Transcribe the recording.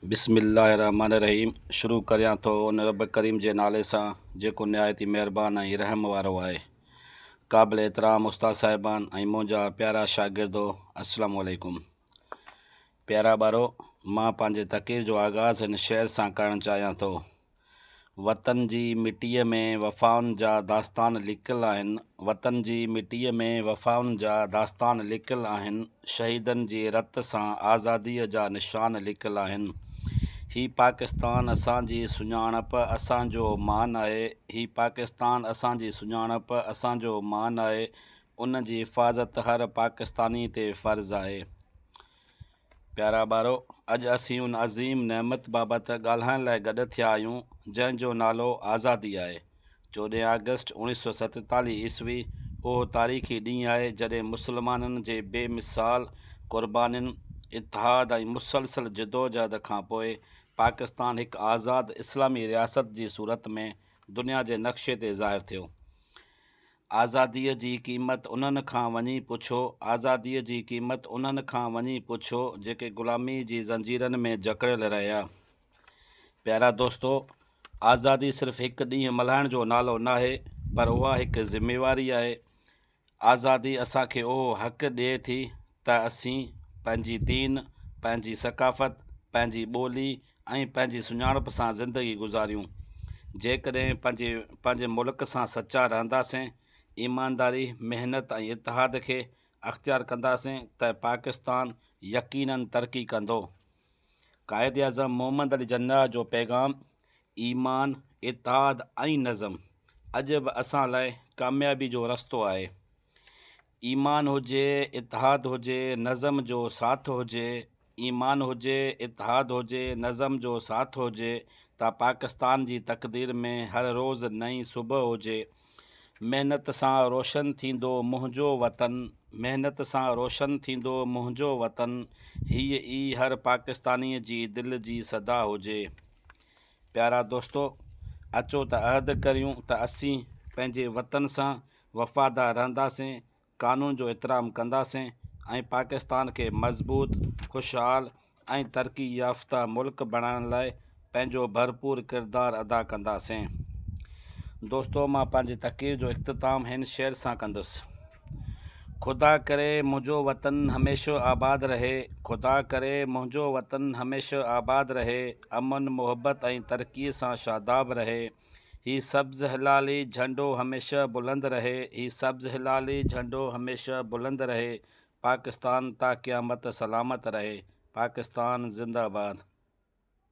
बिस्मिल्लाहिर्रहमानिर्रहीम। शुरू करियां थो उन रब करीम जे नाले सां जेको निहायती महिरबान ऐं रहम वारो आहे। क़ाबिल एतिराम उस्ताद साहिबान ऐं मुंहिंजा प्यारा शागिर्दो, अस्सलामु अलैकुम। प्यारा ॿारो, मां पंहिंजे तक़रीर जो आगाज़ हिन शेर सां करणु चाहियां थो। वतन जी मिटीअ में वफ़ाउनि जा दास्तान लिकियल आहिनि। वतन जी मिटीअ में वफ़ाउनि जा दास्तान लिकियल आहिनि। शहीदनि जी रत सां आज़ादीअ जा निशान लिकियल आहिनि। ही पाकिस्तान असांजी सुञाणप, असांजो मान आहे। ही पाकिस्तान असांजी सुञाणप, असांजो मान आहे। उन जी हिफ़ाज़त हर पाकिस्तानी ते फ़र्ज़ु आहे। प्यारा ॿारो, अॼु असीं उन अज़ीम नेमत बाबति ॻाल्हाइण लाइ गॾु थिया आहियूं जंहिंजो नालो आज़ादी आहे। 14 अगस्त 1947 ईस्वी उहो तारीख़ी ॾींहुं आहे जॾहिं मुसलमाननि जे बेमिसाल क़ुर्बानियुनि, इतिहाद ऐं मुसलसल जिदोजहद खां पोइ पाकिस्तान हिकु आज़ादु इस्लामी रियासत जी सूरत में दुनिया जे नक्शे ते ज़ाहिर थियो। आज़ादीअ जी क़ीमत उन्हनि खां वञी पुछो, आज़ादीअ जी क़ीमत उन्हनि खां वञी पुछो जेके ग़ुलामी जी ज़ंजीरनि में जकड़ियल रहिया। प्यारा दोस्तो, आज़ादी सिर्फ़ु हिकु ॾींहुं मल्हाइण जो नालो नाहे, पर उहा हिकु ज़िमेवारी आहे। आज़ादी असांखे उहो हक़ ॾिए थी त असीं पंहिंजी दीन, पंहिंजी सक़ाफ़त, पंहिंजी ॿोली ऐं पंहिंजी सुञाणप सां ज़िंदगी गुज़ारियूं। जेकॾहिं पंहिंजे मुल्क सां सचा रहंदासीं, ईमानदारी, महिनत ऐं इतिहाद खे अख़्तियार कंदासीं त पाकिस्तान यकीनन तरक़ी कंदो। क़ाइद आज़म मोहम्मद अली जिन्नाह जो पैगाम ईमान, इतिहाद ऐं नज़म अॼु बि असां लाइ कामयाबी जो रस्तो आहे। ईमान हुजे, इतिहाद हुजे, नज़म जो साथ हुजे। ईमान हुजे, इतिहाद हुजे, नज़म जो साथ हुजे त पाकिस्तान जी तक़दीर में हर रोज़ु नई सुबह हुजे। महिनत सां रोशन थींदो मुंहिंजो वतन, महिनत सां रोशन थींदो मुंहिंजो वतन। हीअ ई हर पाकिस्तानीअ जी दिलि जी सदा हुजे। प्यारा दोस्तो, अचो त अहद करियूं त असीं पंहिंजे वतन सां वफ़ादार रहंदासीं, क़ानून जो एतिराम कंदासीं ऐं पाकिस्तान खे मज़बूत, ख़ुशहाल ऐं तरक़ी याफ़्ता मुल्क बणाइण लाइ पंहिंजो भरपूर किरदारु अदा कंदासीं। दोस्तो, मां पंहिंजी तक़रीर जो इख़्तिताम हिन शेर सां कंदुसि। ख़ुदा करे मुंहिंजो वतन हमेशह आबाद रहे, ख़ुदा करे मुंहिंजो वतन हमेशह आबाद रहे। अमन, मुहबत ऐं तरक़ीअ सां शादाब रहे। ही सब्ज़ हिलाली झंडो हमेशह बुलंद रहे, ही सब्ज़ हिलाली झंडो हमेशह बुलंद रहे। पाकिस्तान ता क़यामत सलामत रहे। पाकिस्तान ज़िंदाबाद।